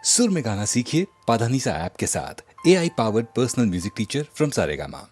सुर में गाना सीखिए पाधानीसा ऐप के साथ। AI powered personal music teacher from Saregama.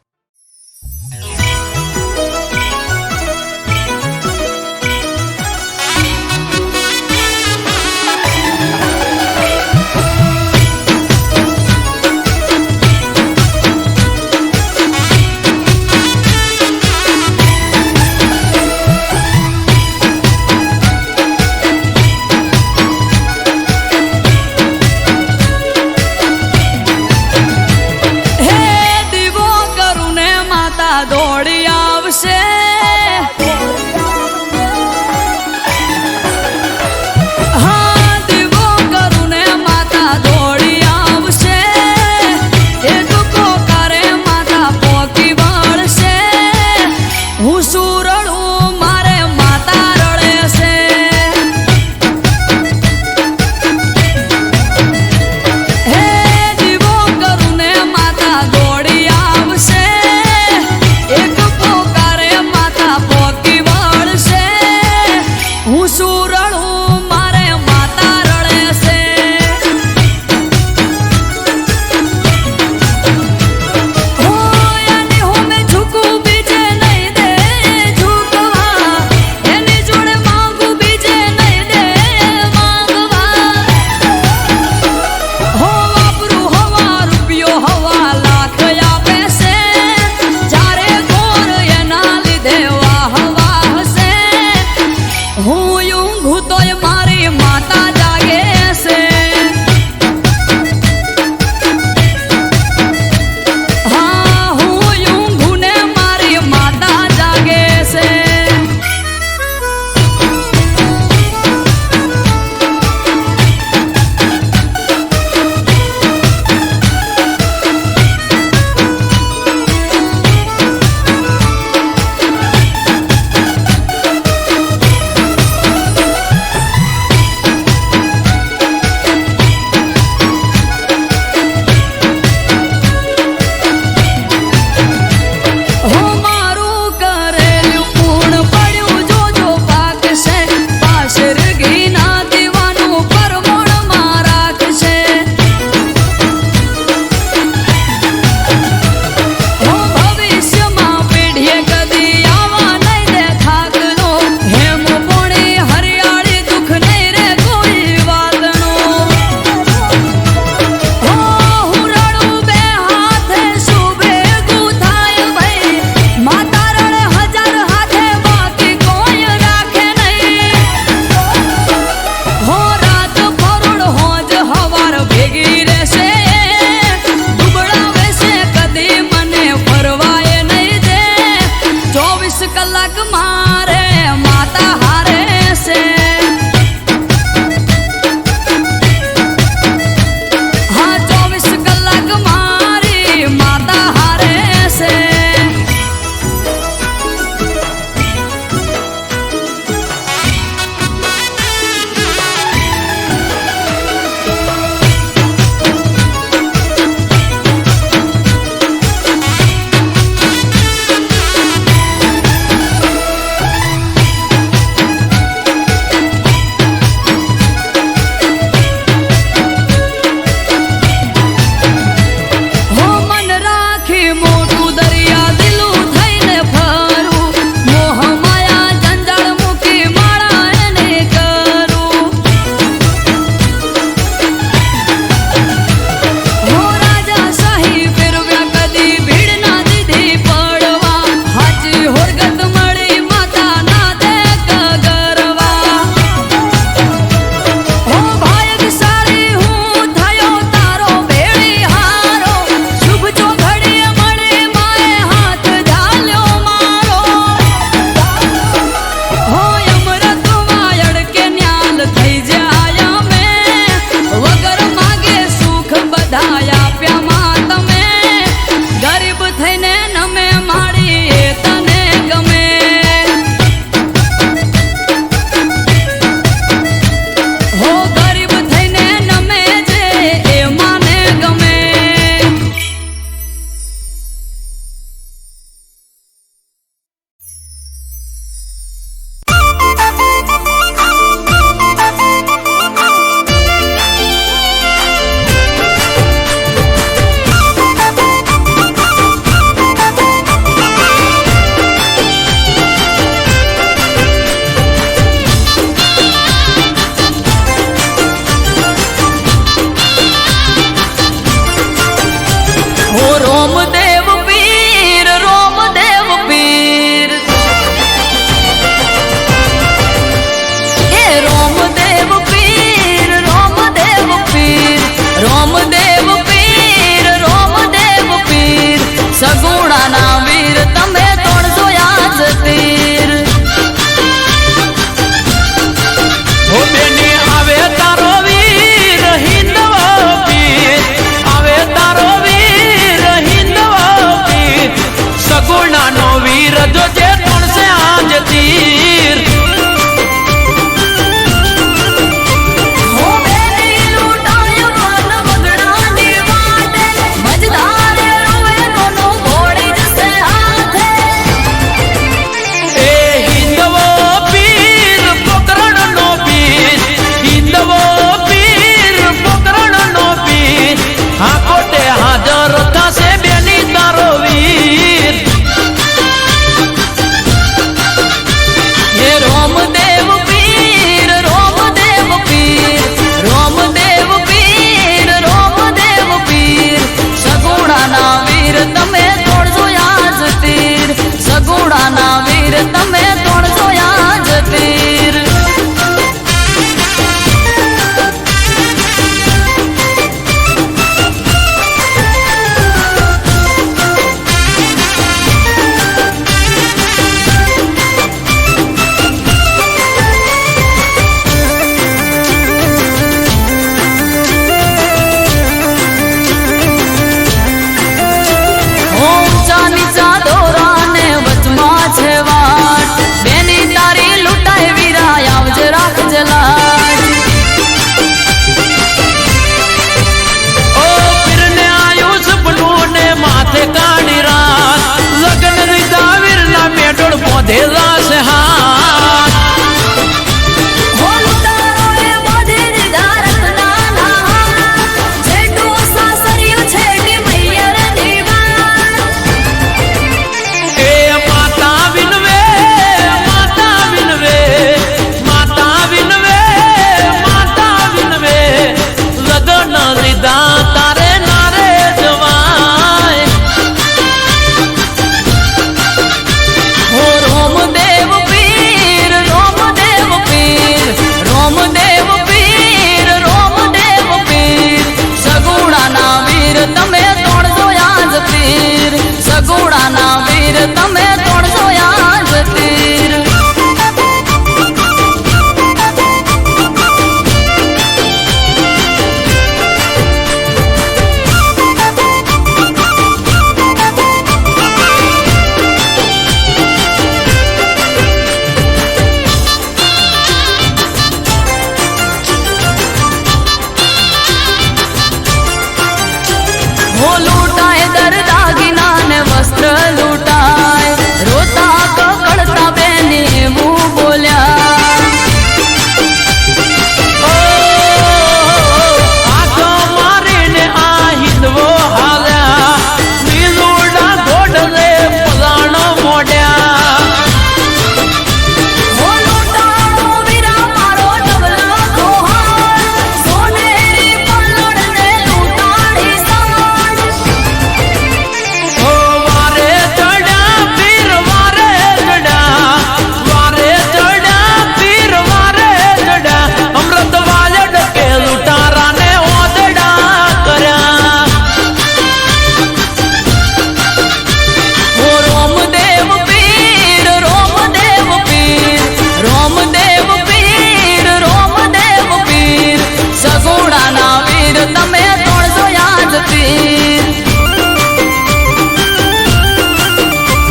પીર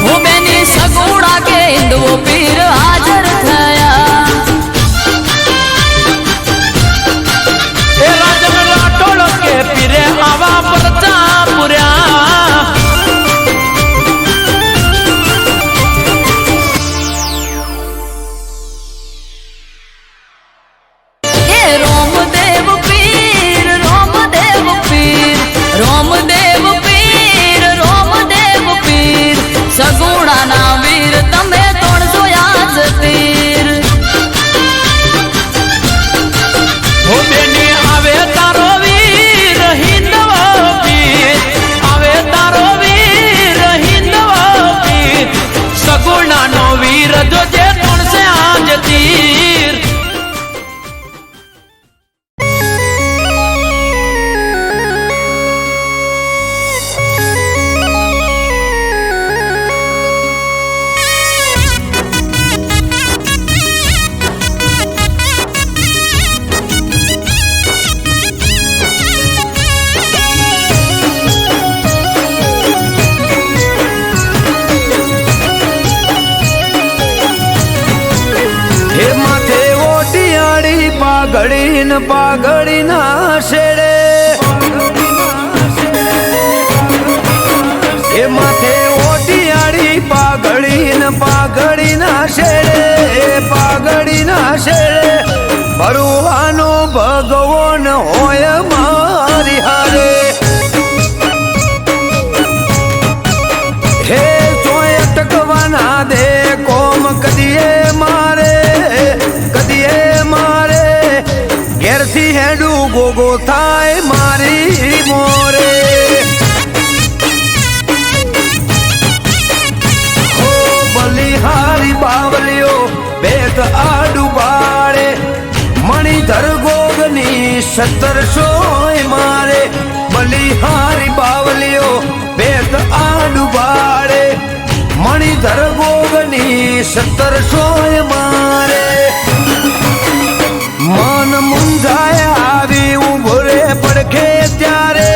હું બેની સગુડા કે હિન્દવો પીર હાજર થયા એ રાજન રાઠોડ કે પીરે આવા પરચા પુર્યા એ રોમદેવ પીર રોમદેવ પીર રોમદેવ પીર રોમદેવ પીર સગુણાના વીર તમે તોડજો યાદ તીર હો બેની આવે તારો વીર હિન્દવો પીર આવે તારો વીર હિન્દવો પીર સગુણાનો વીર જોજે તોણસે આજ તીર હે માથે ઓટિયાળી પાઘડીન પાઘડીના શેડે હે માથે ઓટિયાળી પાઘડીન પાઘડીના શેડે પાઘડીના શેડે ભરવાનો ભગવાન હોય મારી હારે હે જોય અટકવાના દે કોમ કદીએ મારે ઘેરથી હેડું ગોગો થાય મારી મોરે હો બલિહારી બાવલીઓ બેત આડુ બાળે મણિધર ગોગની 1700 મારે બલિહારી બાવલીઓ બેત આડુ બાળે મણિધર ગોગની 1700 મારે મન મુંજાય આવી ઉભો રે પડખે ત્યારે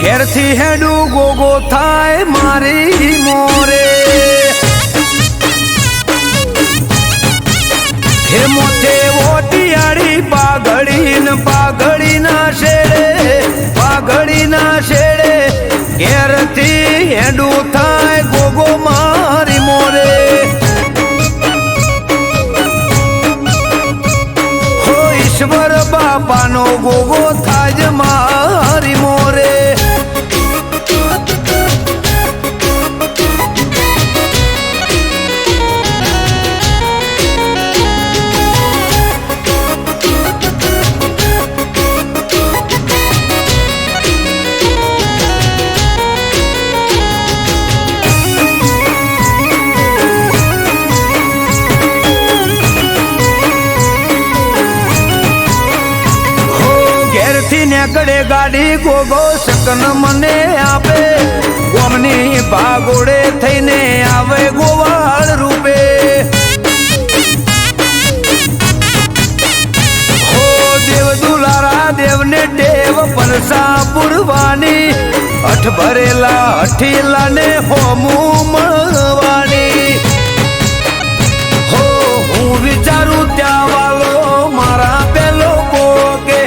ઘેરથી હેડું ગોગો થાય મારી મોરે હે મોથે ઓટિયાળી પાઘડીના શેડે ઘેરથી હેડું થાય ગોગો મારી મોરે ઈશ્વર બાપાનો ગોગો થાજ મારી મોરે નેકડે ગાડી ગોગો શકન મને આપે ગોમની ભાગોડે થઈને આવે ગોવાળ રૂપે હો દેવ દુલારા દેવને ટેવ પરસા પુરવાની અઠ ભરેલા અઠીલા ને હોમું મળવાની હો હું વિચારું ત્યાં વાલો મારા પેલો કોકે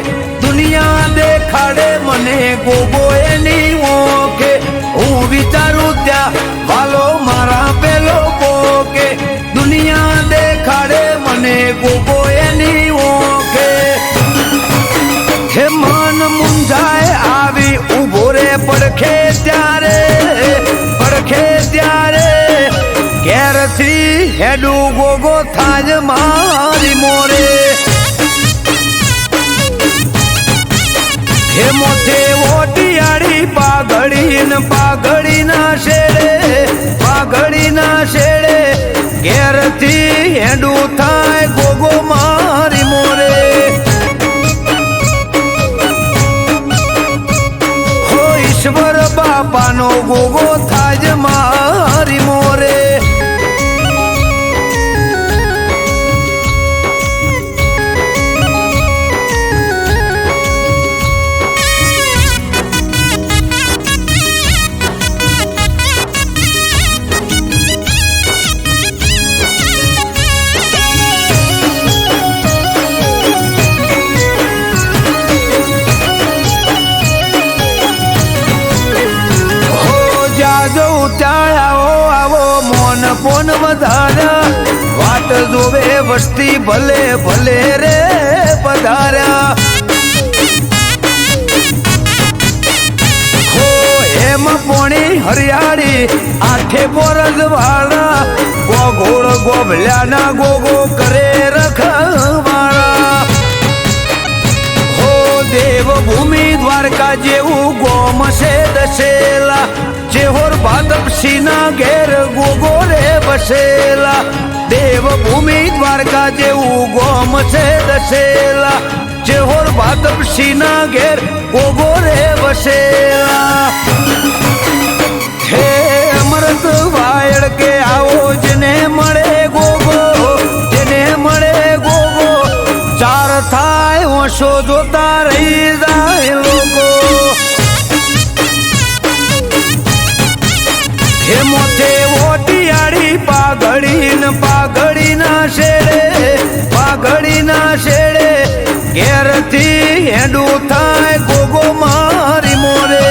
દુનિયા દેખાડે મને ગોગો એની ઓકે હું વિચારું ત્યાં વાલો મારા પેલો કોકે દુનિયા દેખાડે મને ગોગો એની ઓકે હે મન મુંજાય આવી ઉભો રે પડખે ત્યારે ઘેરથી હેડું ગોગો થાજ મારી મોરે હે મોથે ઓટિયાળી પાઘડીના શેડે ઘેરથી હેડું થાય ગોગો મારી મોરે હો ઈશ્વર બાપાનો ગોગો થાજ મારી મોરે પધાર્યા વાટ જોવે વસ્તી ભલે ભલે રે પધાર્યા હો એમ પોણી હરિયાળી આઠે બોરજ વાળા ગોગોળ ગોભલ્યાના ગોગો કરે રખવાળા હો દેવભૂમિ દ્વારકા જેવું ગોમ છે દસેલા જેહોર ભાદપસીના ઘેર ગોગો રે બસેલા દેવભૂમિ દ્વારકા જેવું ગોમ છે દસેલા જેહોર ભાદપસીના ઘેર ગોગો રે બસેલા હે અમૃત વાયડ કે આવો જેને મળે ગોગો જેને મળે ગોગો ચાર થાય ઓછો જોતા રહી જાય લોકો હે મોથે ઓટિયાળી પાઘડી ના શેડે ઘેરથી હેડું થાય ગોગો મારી મોરે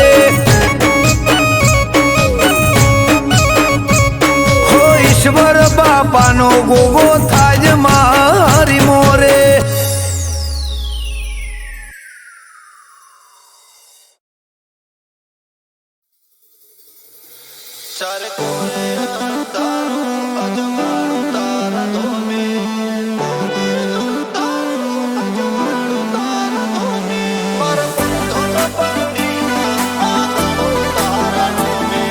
હો ઈશ્વર બાપાનો ગોગો થાય મારી મોરે ચાર કોરે તારું અજવાળું તારા ધોમે અજવાળું તારા ધોમે મારા ધોમ પડીના આદળો તારા ધોમે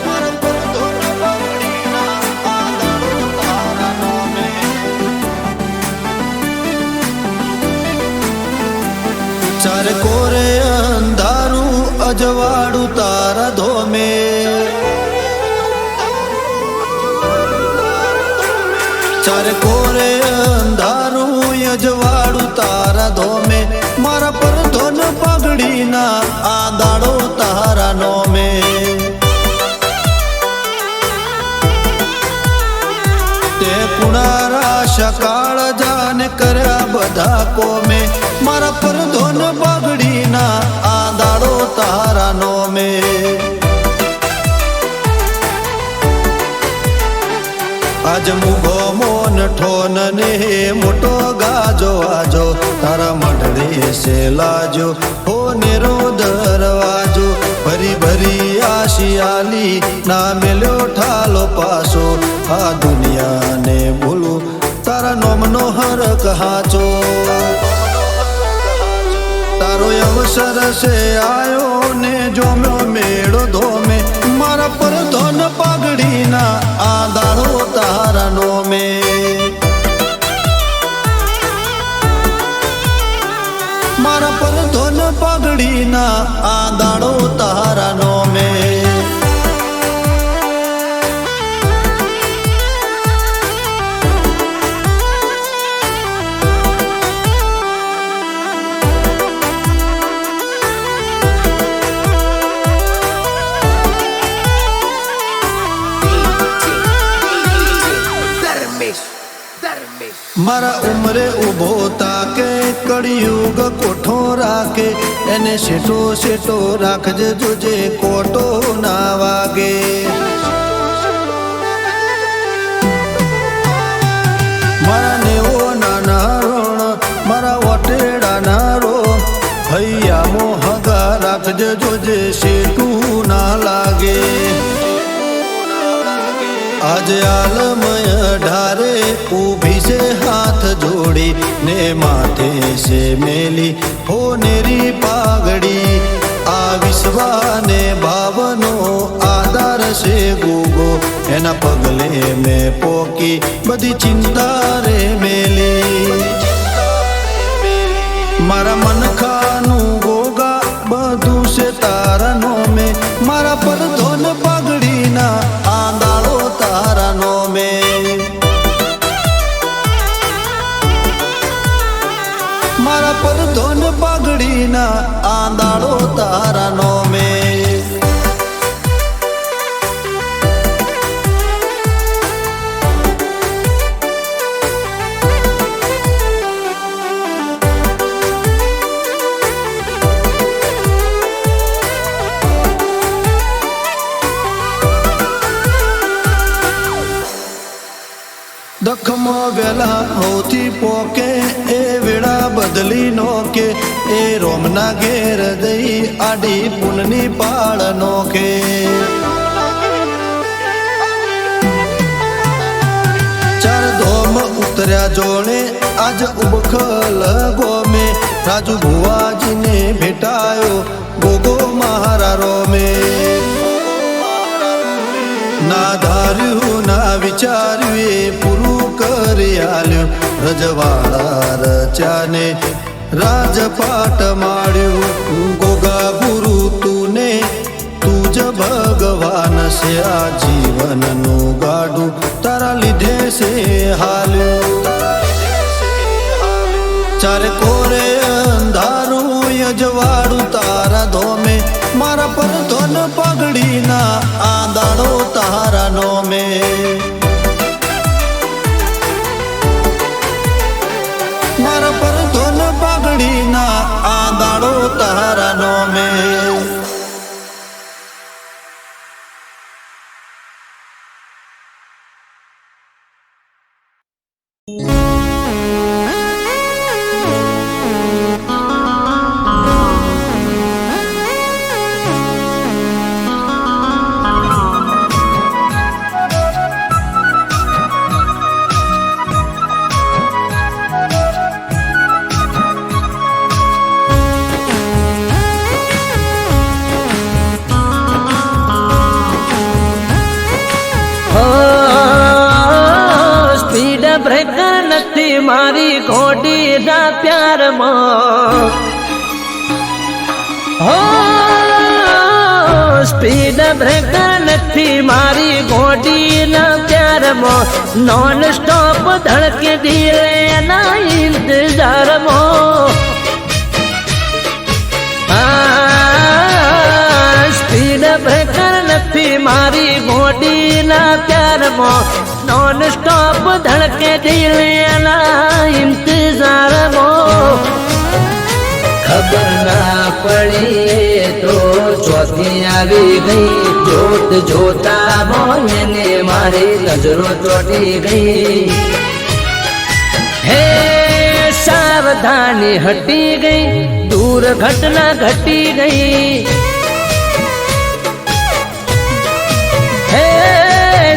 મારા ધોમ પડીના આદળો તારા ધોમે ચાર કોરે અંધારું અજવાળું તારા ધોમે ચાર કોરે અંધારું અજવાળું તારા ધોમે મારા પર ધોન પગડીના આદાડો તારા નોમે તે કુણારા સકાળ જાન કર્યા બધા કોમે મારા પર ધોન પગડીના આદાડો તારા નોમે આજ મુગો મોન ઠોન ને મોટો ગાજો આજો તારા મઢડે છે લાજો હો નેરો દરવાજો ભરી ભરી આશિયાલી ના મેલ્યો ઠાલો પાસો આ દુનિયાને ભૂલું તારા નોમનો હરક હાચો તારો અવસર છે આયો ને જોમ્યો મેળો ધોમે મારા પર ધોન પાઘડીના આદાળો તારા નોમે મારા પર ધોન પાઘડીના આદાળો તારા નોમે મારા ઉમરે ઉભો તાકે કળિયુગ કોઠો રાખે એને શેટો શેટો રાખજે જોજે કોટો ના વાગે મારા નેવો નાના રણ મારા વટેડાના રો હૈયા મોહગા રાખજે જોજે શેટું ના લાગે आज आलमय ढारे ऊभी से हाथ जोड़ी ने माथे से मेली हो नेरी पागड़ी आ विश्वाने भावनो आधार से गूगो एना पगले में पोकी बधी चिंता रे मेली मारा मन खानु गोगा बधु से तारनो में मारा पर धोन पागड़ी ना आंदाड़ो तारा नो में मारा पर धोन पागड़ी ना आंदाड़ो तारा नो में દખમાં વેલા હોતી પોકે એ વેળા બદલી નો કે એ રોમના ઘેર દઈ આડી પુનની પાળ નો કે ચાર ધોમ ઉતર્યા જોણે આજ ઉબખલ ગોમે રાજુ ભુવાજીને ભેટાયો ગોગો મહારા રોમે ના ધાર્યું ના વિચાર્યું એ પૂરું કરી આલ્યું રજવાડા રચાને રાજપાટ માળ્યું ગોગા ગુરુ તુને તું જ ભગવાન છે આ જીવનનું ગાડું તારા લીધે છે હાલ્યું ચારે કોરે અંધારું યજવાડું તારા ધોમે મારા પર ધન પગડીના આંદાડો તારા નોમે મારા પર ધન પગડીના આંદાડો તારા નોમે બ્રેકર નથી મારી ઘોડી ના પ્યારમાં હો સ્પીડ બ્રેકર નથી મારી ઘોડી ના પ્યારમાં નોન સ્ટોપ ધડકે દિલે ના ઇંતજારમાં સ્પીડ બ્રેકર નથી મારી ઘોડી ના પ્યારમાં નોન સ્ટોપ ધડકે દિલના ઇંતજારમાં ખબર ના પડી તો ચોથી આવી ગઈ જોત જોતા મોયને મારી નજરો ચોટી ગઈ હે સાવધાની હટી ગઈ દૂર ઘટના ઘટી ગઈ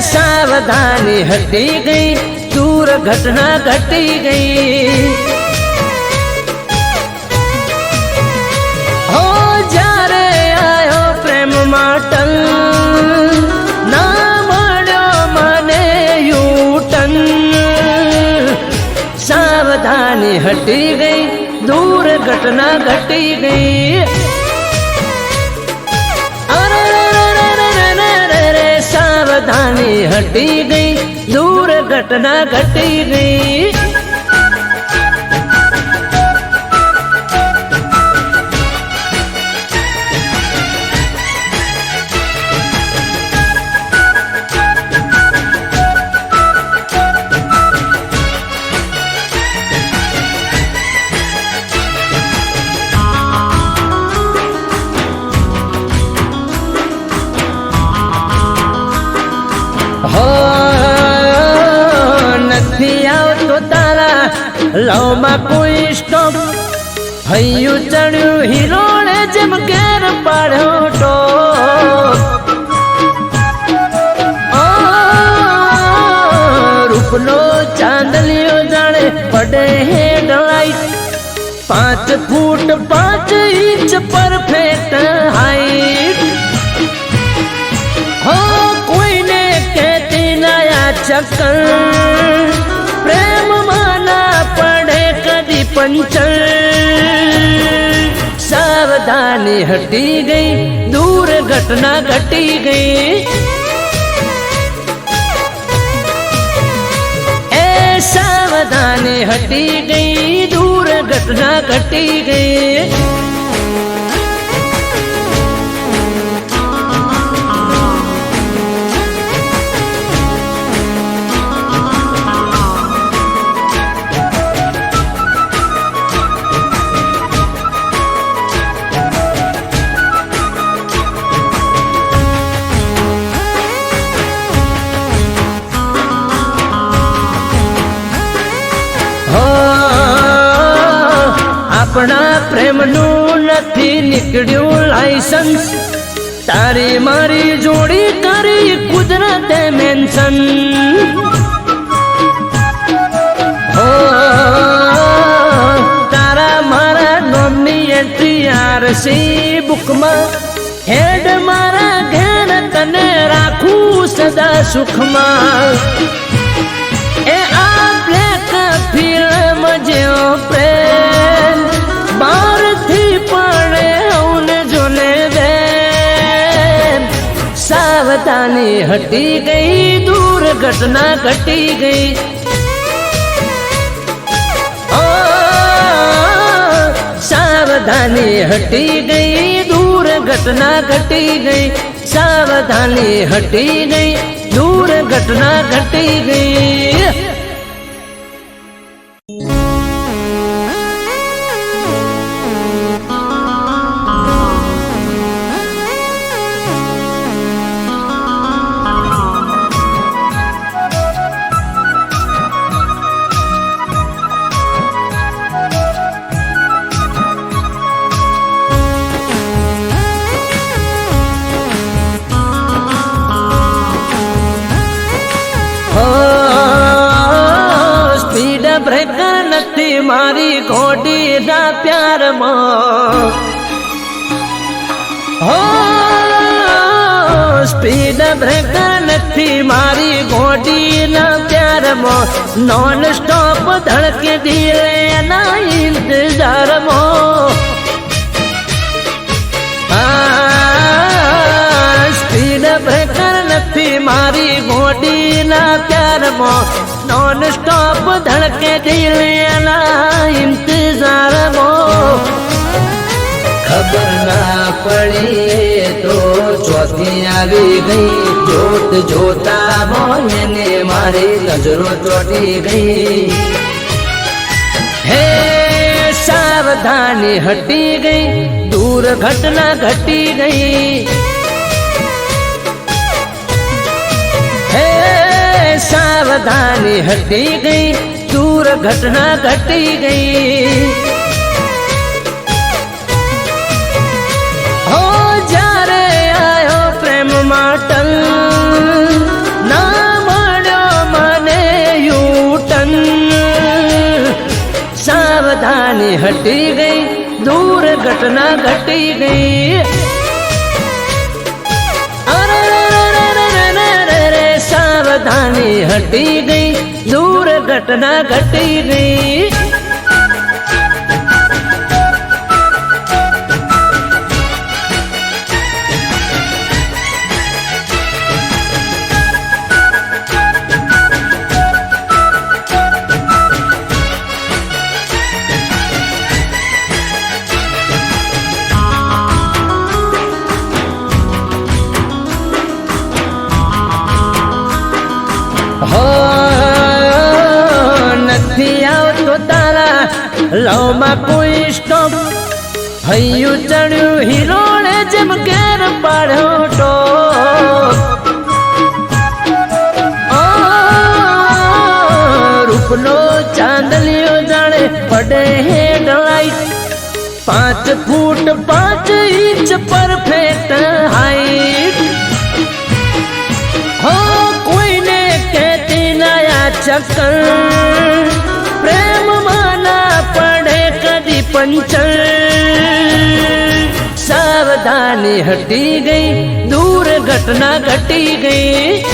સાવધાની હટી ગઈ દૂર ઘટના ઘટી ગઈ હો જ્યારે આયો પ્રેમ માટલ ના મળ્યો મને યુટન સાવધાની હટી ગઈ દૂર ઘટના ઘટી ગઈ સાવધાની હટી ગઈ દૂર ઘટના ઘટી ગઈ નથી આવતો તારા લવમાં કોઈ સ્ટોપ હૈયું ચડ્યું હિરોળે જેમ ઘેર પાડ્યો ટોપ રૂપનો ચાંદલિયો જાણે પડે હેડલાઇટ 5 ફૂટ 5 ઇંચ પરફેક્ટ હાઈટ હો કોઈને કહેતી નયા ચક્કર પ્રેમમાં ના પડે કદી પંચર સાવધાની હટી ગઈ દૂર ઘટના ઘટી ગઈ એ સાવધાની હટી ગઈ દૂર ઘટના ઘટી ગઈ આપણા પ્રેમનું નથી નીકળ્યું લાયસન્સ તારી મારી જોડી કરી કુદરતે મેન્શન હો તારા મારા નોમની એન્ટ્રી આરસી બુકમાં હેડ મારા ઘેર તને રાખું સદા સુખમાં એ આ બ્લેક ફિલ્મ જેવો પ્રેમ બહારથી પડે ઉને જોને દે સાવધાની હટી ગઈ દૂર ઘટના ઘટી ગઈ સાવધાની હટી ગઈ દૂર ઘટના ઘટી ગઈ સાવધાની હટી ગઈ દૂર ઘટના ઘટી ગઈ બ્રેકર નથી મારી ઘોડીના પ્યારમાં હો સ્પીડ બ્રેકર નથી મારી ઘોડીના પ્યારમાં નોન સ્ટોપ ધડકે દિલે એના ઇંતજારમાં સ્પીડ બ્રેકર નથી મારી ઘોડીના પ્યારમાં નોન સ્ટોપ ધડકે દિલના ઇંતજારમાં ખબર ના પડી તો ચોથી આવી ગઈ જોત જોતા મોને મારી નજરો ચોટી ગઈ હે સાવધાની હટી ગઈ દૂર ઘટના ઘટી ગઈ સાવધાની હટી ગઈ દૂર ઘટના ઘટી ગઈ હો જ્યારે આયો પ્રેમ માટલ ના મળ્યો મને યુટન સાવધાની હટી ગઈ દૂર ઘટના ઘટી ગઈ સાવધાની હટી ગઈ દૂર ઘટના ઘટી ગઈ નથી આવતો તારા લવમાં કોઈ સ્ટોપ હૈયું ચડ્યું હિરોણે જેમ ઘેર પાડ્યો ટોપ રૂપનો ચાંદલિયો જાણે પડે હેડલાઇટ 5 ફૂટ 5 ઇંચ પરફેક્ટ હાઈટ હો કોઈને કહેતી નયા ચક્કર પ્રેમમાં ના પડે કદી પંચર સાવધાની હટી ગઈ દૂર ઘટના ઘટી ગઈ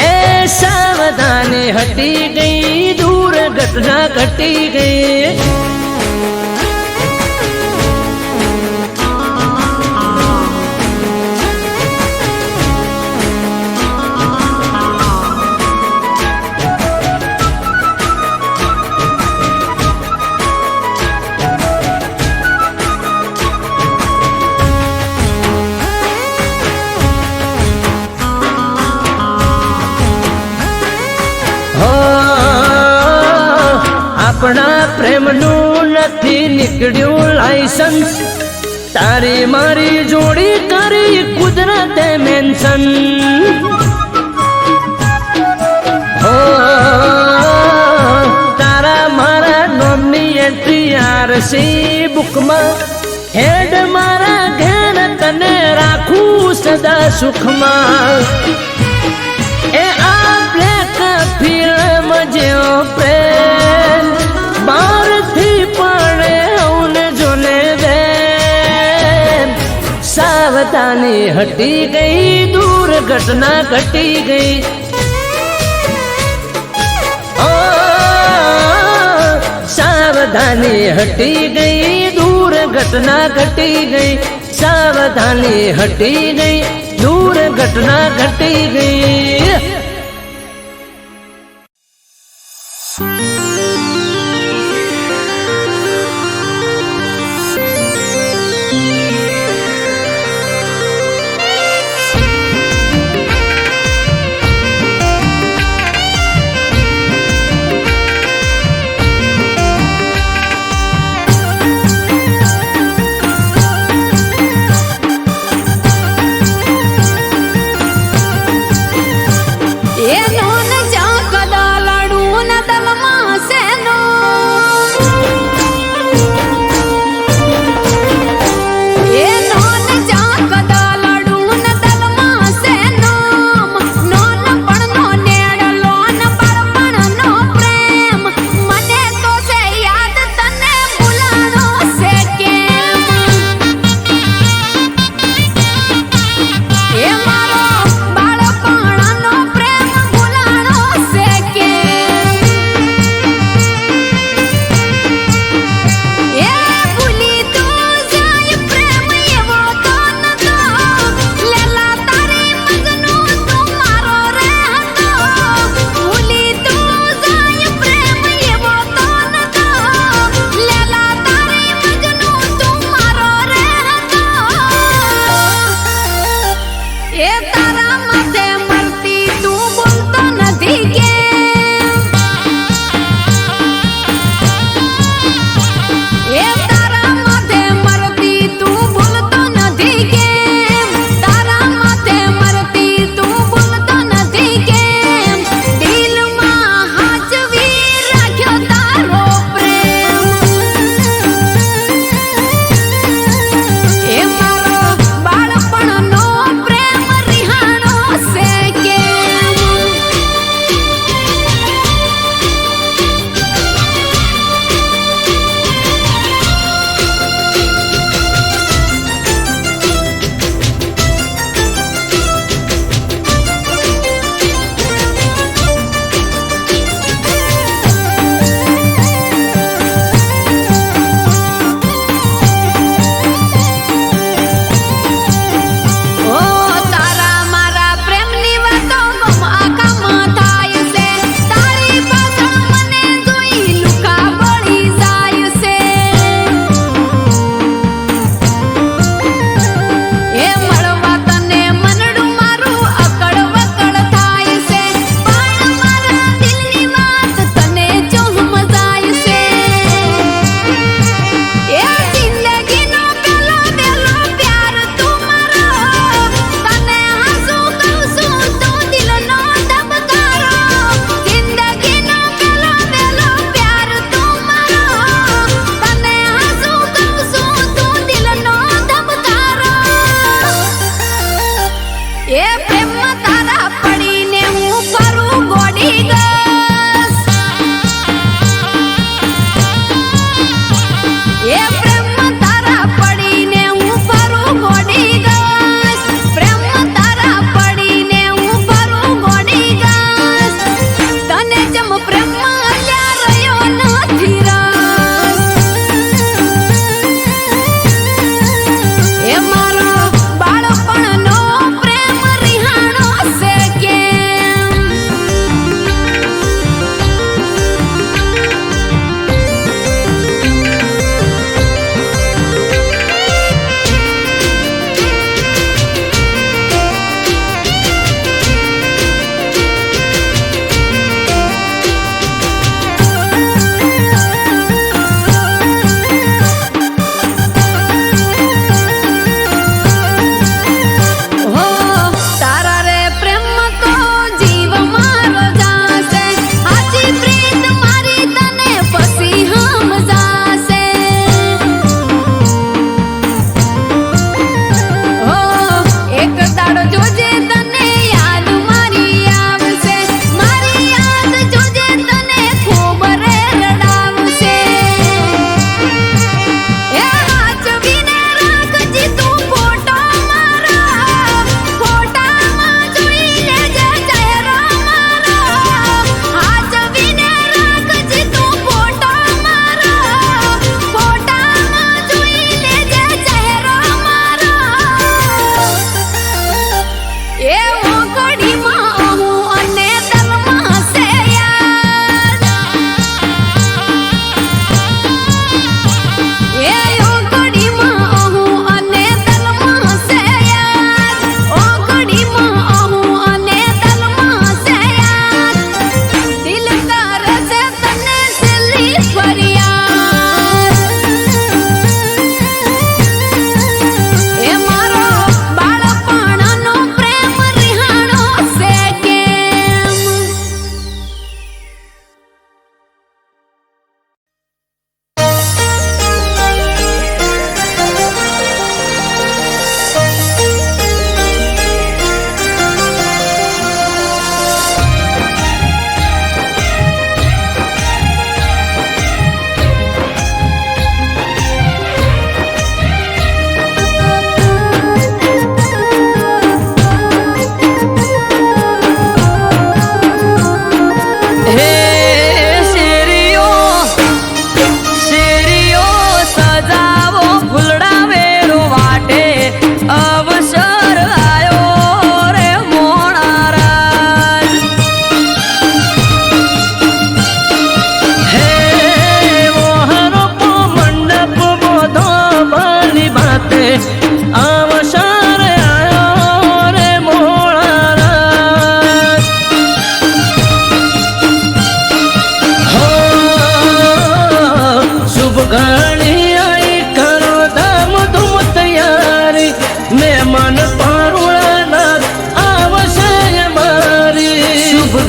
એ સાવધાની હટી ગઈ દૂર ઘટના ઘટી ગઈ આપણા પ્રેમનું નથી નીકળ્યું લાયસન્સ તારી મારી જોડી કરી કુદરતે મેન્શન હો નરસિંહ બુકમાં હેડ મારા ઘેર તને રાખું સદા સુખમાં એ આ બ્લેક ફિલ્મ જેવો પ્રેમ બારથી પડે હું જોને બેન સાવધાની હટી ગઈ દૂર ઘટના ઘટી ગઈ સાવધાની હટી ગઈ દૂર ઘટના ઘટી ગઈ સાવધાની હટી ગઈ દૂર ઘટના ઘટી ગઈ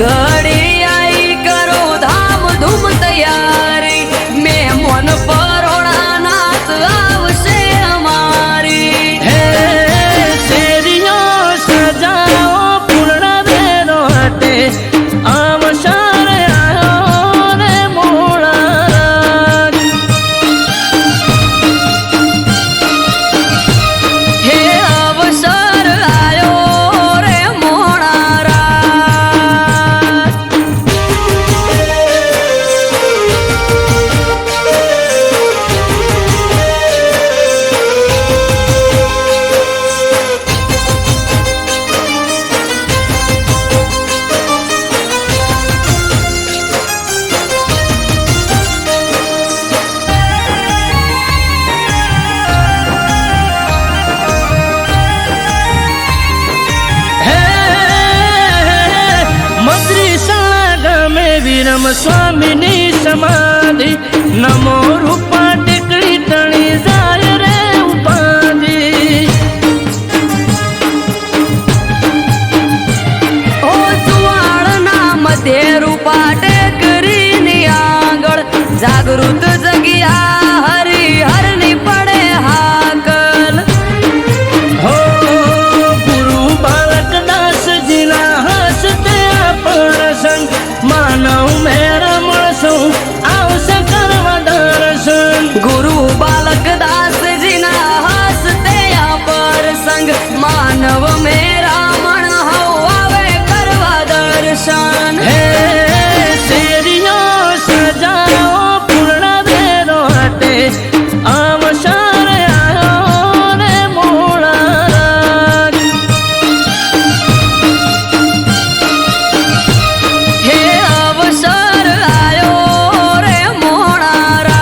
ઘડી આઈ કરો ધામ ધૂમ તૈયારી મેમન પરોણા નાથ આવશે અમારી હે શેરીઓ સજાઓ પૂર્ણ વેરો હટે અવસર આયો રે મોળા હે અવસર આયો રે મોણારા વીરમ સ્વામીની સમાધિ નમો રૂપા ટેકડી તણી જાય રે ઉપાધિ ઓ સુવાળના મધ્ય રૂપા ટેકરીની આગળ જાગૃત જગ્યા હરિહરની પડે હાકલ હો ગુરુ બાલક દાસજીના હસ્તે આપણ સંગ માનવ મેરા મળશું આવશે કરવા દર્શન ગુરુ બાલક દાસજીના હસ્તે પર સંગ માનવ મેરામણ હવ આવે કરવા દર્શન હે શેરીઓ સજાઓ પૂર્ણ વેરો હટે અવસર આયો રે મોળા હે અવસર આયો રે મોણારા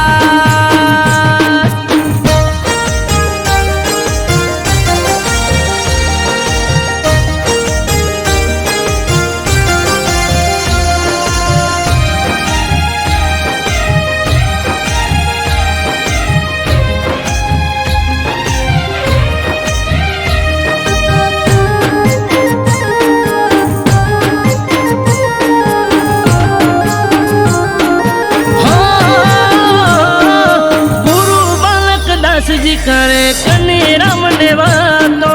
ગુરુ બાલક દાસજી કરે કની રામ ને વાતો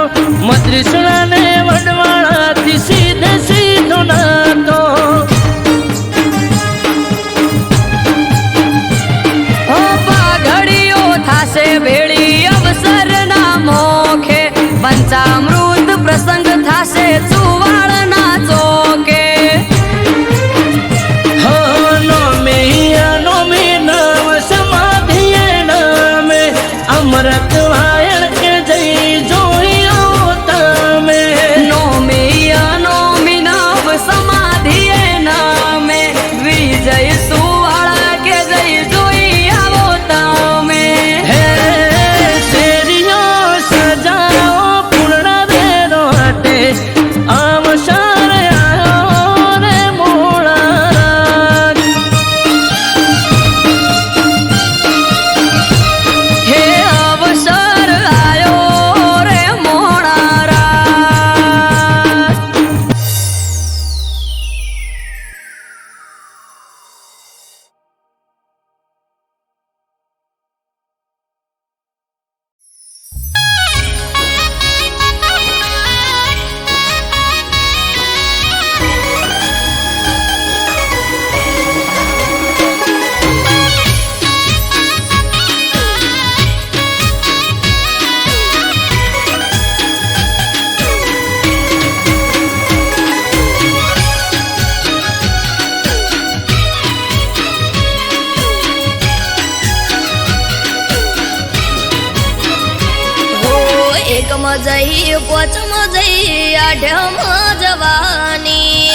મદ્રિસણા ને વડવાળાથી સીધે સીધો નાતો ઓ પાઘડીઓ થાશે ભેળી અવસરના મોખે પંચામૃત પ્રસંગ થાશે ચુવાળના ચોકે નોમી નામ સમાધિએ નામે અમૃત વાયણ કે જઈ જોઈ આવો તમે નોમી નવ સમાધિએ નામે વિજય સુવાળા કે જઈ જોઈ આવો તમે હે શેરીઓ સજાઓ પૂર્ણ વેરો હટે અવસર આયો રે મોળા હે અવસર આયો રે મોણારા એકમાં જઈ પોચમાં જઈ આઠમાં જવાની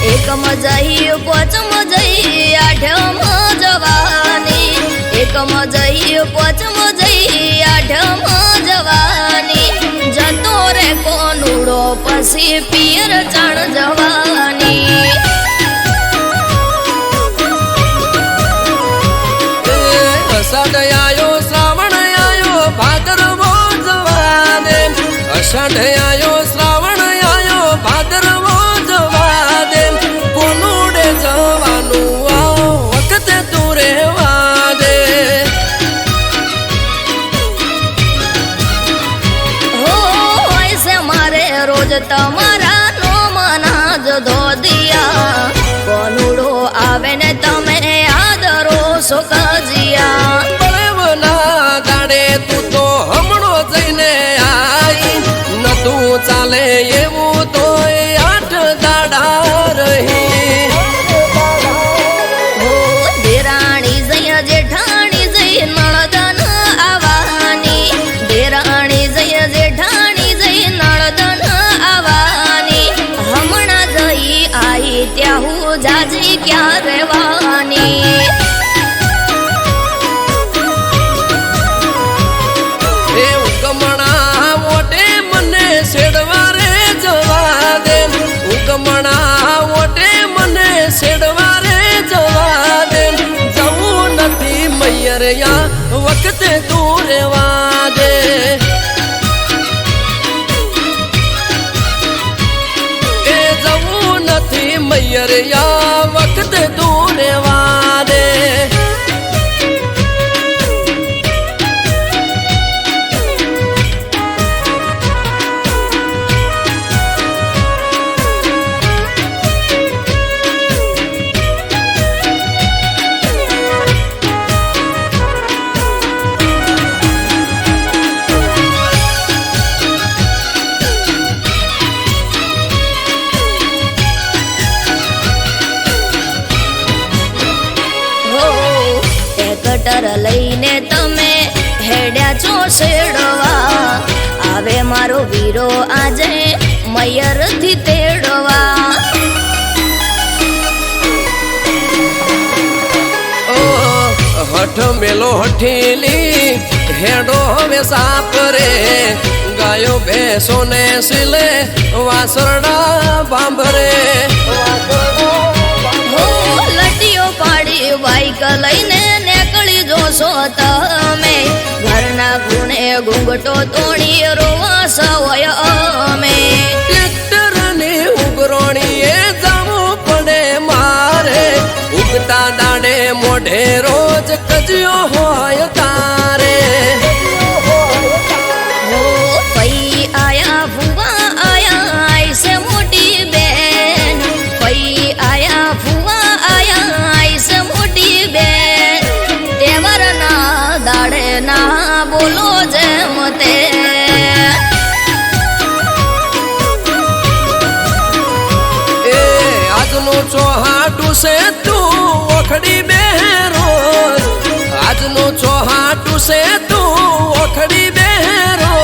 એકમાં જઈ પોચમાં જઈ આઠમાં જવાની એકમાં જઈ પોચમાં જઈ આઠમાં જવાની જતો રે કોનુડો પછી પિયર ચાણ જવાની અષાઢ આયો શ્રાવણ આયો ભાદરવો જવાને અષાઢ આયો શ્રાવણ આયો ભાદરવો જવા દે કોનુડે જવાનું આ વખતે તું રેવા દે હો હોય છે મારે રોજ તમારા નોમના જ ધોદિયા કોનુડો આવે ને તમે આદરો સુકજિયા બળવના દાડે તું તો હમણો જઈને આઈ નતું ચાલે એવું તો 8 દાડા રહી હો દેરાણી જય જેઠાણી જય નળદન આવવાની દેરાણી જય જેઠાણી જય નળદન આવવાની હમણાં જઈ આઈ ત્યાં હું જાજી ક્યાં રહેવાની એ ઉગમણા મોટે મને છેડવા રે જવા દે ઉગમણા મોટે મને છેડવા રે જવા દે જવું નથી મૈયરિયા વખતે તું રેવા દે એ જવું નથી મૈયરિયા વખતે તું રેવા દે કટર લઈને તમે હેડ્યા છો શેડવા આવે મારો વીરો આજે મયરથી તેડવા હઠ મેલો હઠીલી હેડો હવે સાપરે ગાયો ભેંસો ને સિલે વાસરડા બાંભરે હો લટીઓ પાડી બાઈક લઈને નીકળી જોશો તમે ઘરના ખૂણે ઘૂંઘટો તોડી રોવા સવય અમે ટ્રેક્ટર ને ઉગરોણીએ જવું પડે મારે ઉગતા દાડે મોઢે રોજ કજ્યો હોય તારે હો પઈ આયા ફુવા આયા આઈસે મોટી બેન પઈ આયા ફુવા આયા આઈસે મોટી બેન તેવરના દાડે ના બોલો જેમ તે એ આજનું ચોહાટું છે તું ઓખડી બેરો આજનું ચોહાટું છે તું ઓખડી બેરો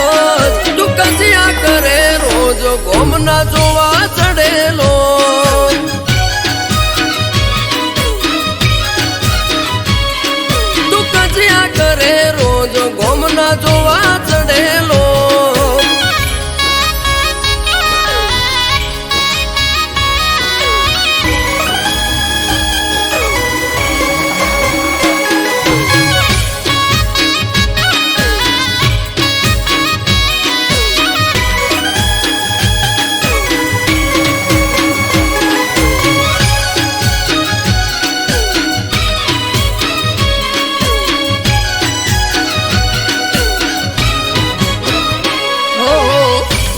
તું કજિયા કરે રોજ ગોમના જોવા ચડેલો તું કજિયા કરે રોજ ગોમના જોવા ચડેલો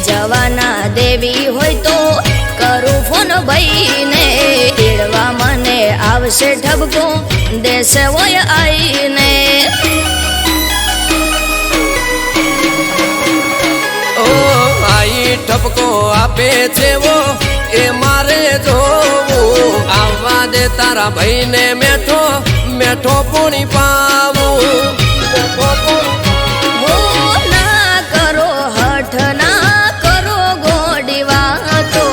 જવાના દેવી હોય તો કરું ફોન ભાઈને તેડવા મને આવશે ઠબકો દેશે હોય આઈને ઓ આઈ ઠપકો આપે છે વો એ મારે જોવું આવવા દે તારા ભાઈને મેઠો મેઠો પૂણી પાવું હો ના કરો હઠ ના કરો ગોડી વાતો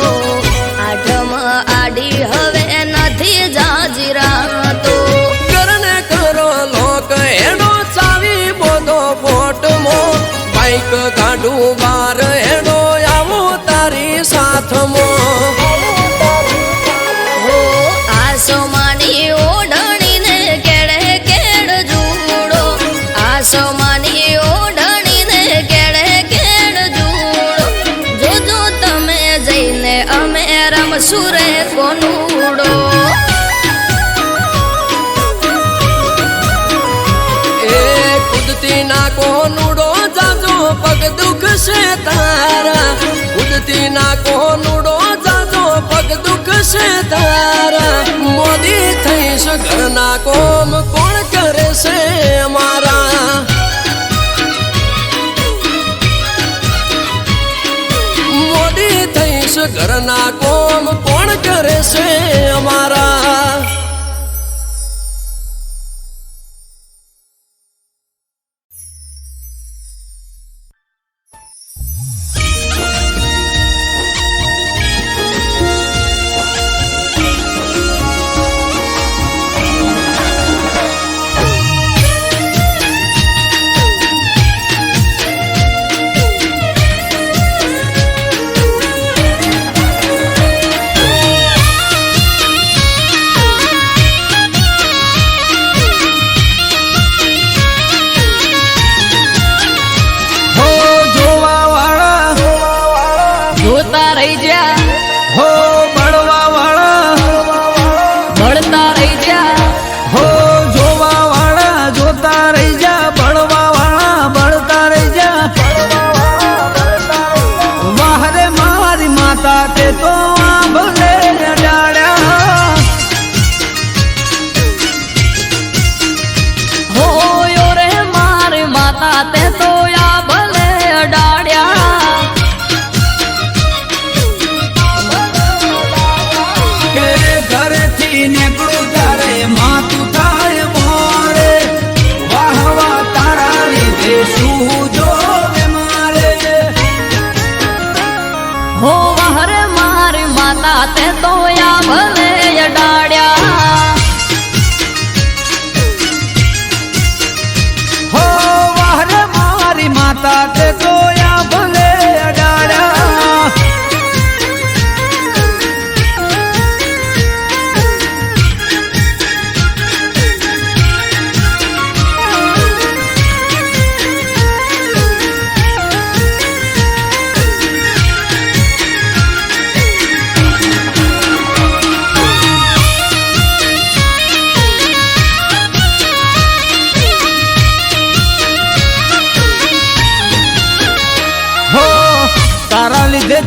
આઠમ આડી હવે નથી જાજીરા તો કરને કરો લોક એનો ચાવી બોધો ફોટમો બાઈક ગાડું બાર એનો આવો તારી સાથમો હો આસો માની ઓઢણીને કેળે કેળ જુડો આસો માની ઓઢણીને કેળે કેળ જુડો સુરે કોનુડો એ કુદતી ના કોનુડો જાજો પગ દુખશે તારા કુદતી ના કોનુડો જાજો પગ દુખશે તારા મોદી થઈશ ઘરના કોમ કોણ કરે છે અમારા મોદી થઈશ ઘરના કોમ કોણ કરે છે અમારા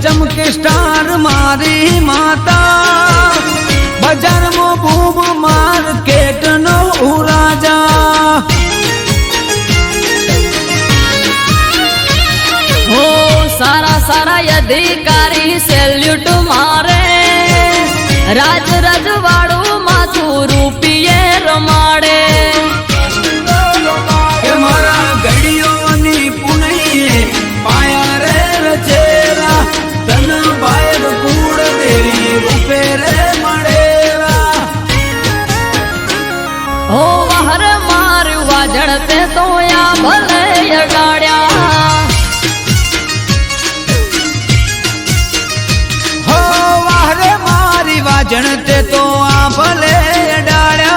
चमके स्टार मारी माता बाजार मो बूम मार्केट नो राजा हो सारा सारा अधिकारी सेल्यूट मारे राज रजवाड़ो माथू रूपिये रमाड़े मारा घड़ियों नी पुनई पाया रे रचेरा तन बायर कूड़ देरी रूपे रे मड़ेरा हो वहर मार वाजड़ते तो या भले गाड़िया हो वहर मारी वाजणते तो आ भले डाड़िया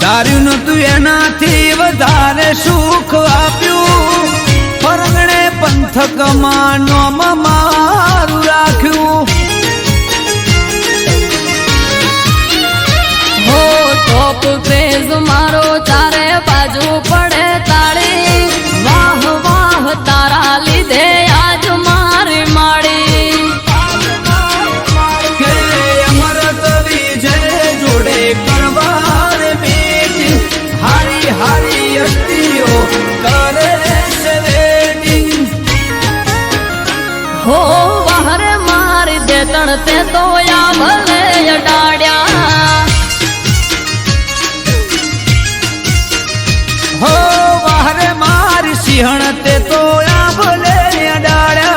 दारू तू एनाथी वधारे सुख आप्यू परगणे पंथक मानो मारू राख्यू हो टॉप क्रेज मारो चारे बाजू पड़े ताड़ी वाह वाह तारा लीधे आज मारी माड़ी के अमरत विजय जोड़े करवार हारी हारी अष्टियो करे से वेटिंग हो वहर मार दे तड़ते तो या भले डाड़िया हो वहर मार सिंहणते तो या भले डाड़िया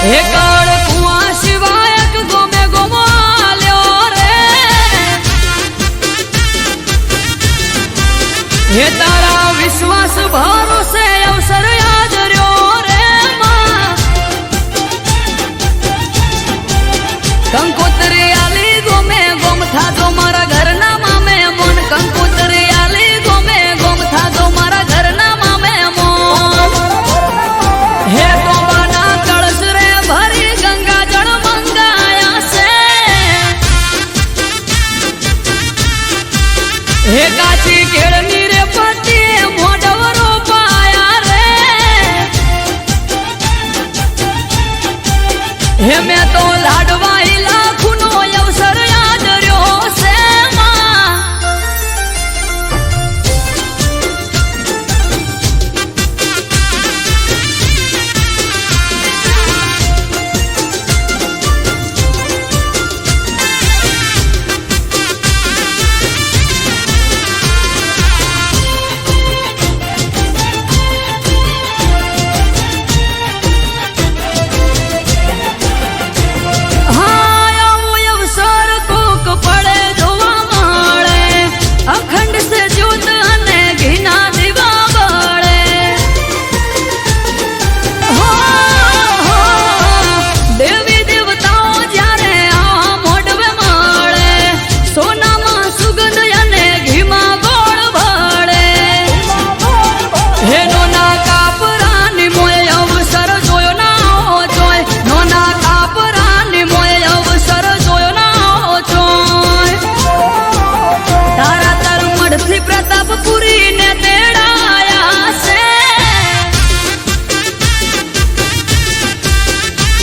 હે કાળ કુવા શિવાયક ગોમે ગોમાલ્યો રે હે તારા વિશ્વાસ ભરોસે અવસર યાદ રહ્યો રે માં કંકોત્રી આલી ગોમે ગોમ થાજો મારા ઘરના મામે મોન કંકોત્રી આલી ગોમે ગોમ થાજો મારા ઘરના મામે મોન હે તોબાના કળશ રે ભરી ગંગા જળ મંગાયા છે હે કાચી કેળની રે પટ્ટી મોઢવરો પાયા રે હે મેં તો લાડવાઈ લાખુનો અવસર યાદ રહ્યો છે માં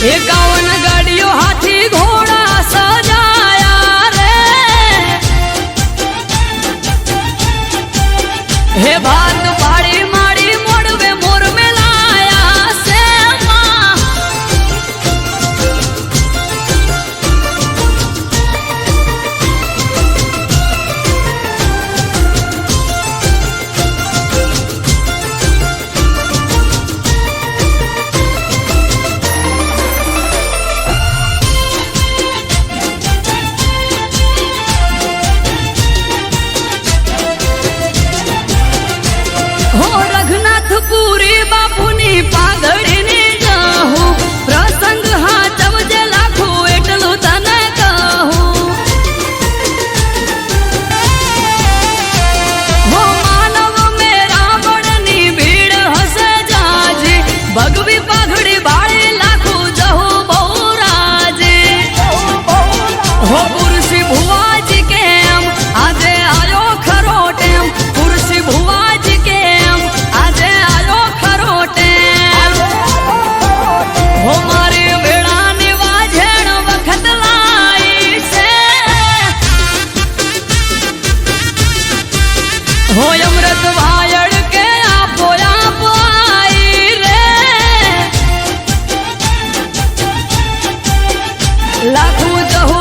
એકાવન ગાડીઓ હાથી ઘોડા સજાયા રે હે ભાત પાડી માડી મોડવે મોર મેલાયા છે માં હો રઘનાથપુરી બાપુની પાઘડીની કહું પ્રસંગ હાચવજે લાખો એટલું તને કહું હો માનવ મેરા બળની ભીડ હશે જાજી ભગવી પાઘડી બાળી લાખો જહું બહુ રાજી હો પુરુષી ભુવાજી કેમ આજે આયો ખરો ટેમ પુરુષી ભુવાજી કેમ આજે આયો ખરો ટેમ હો મારી વેળાની વાજેણ વખત લાઈ છે હો અમૃત વાયડ કે આપો આઈ રે લાખું જહુ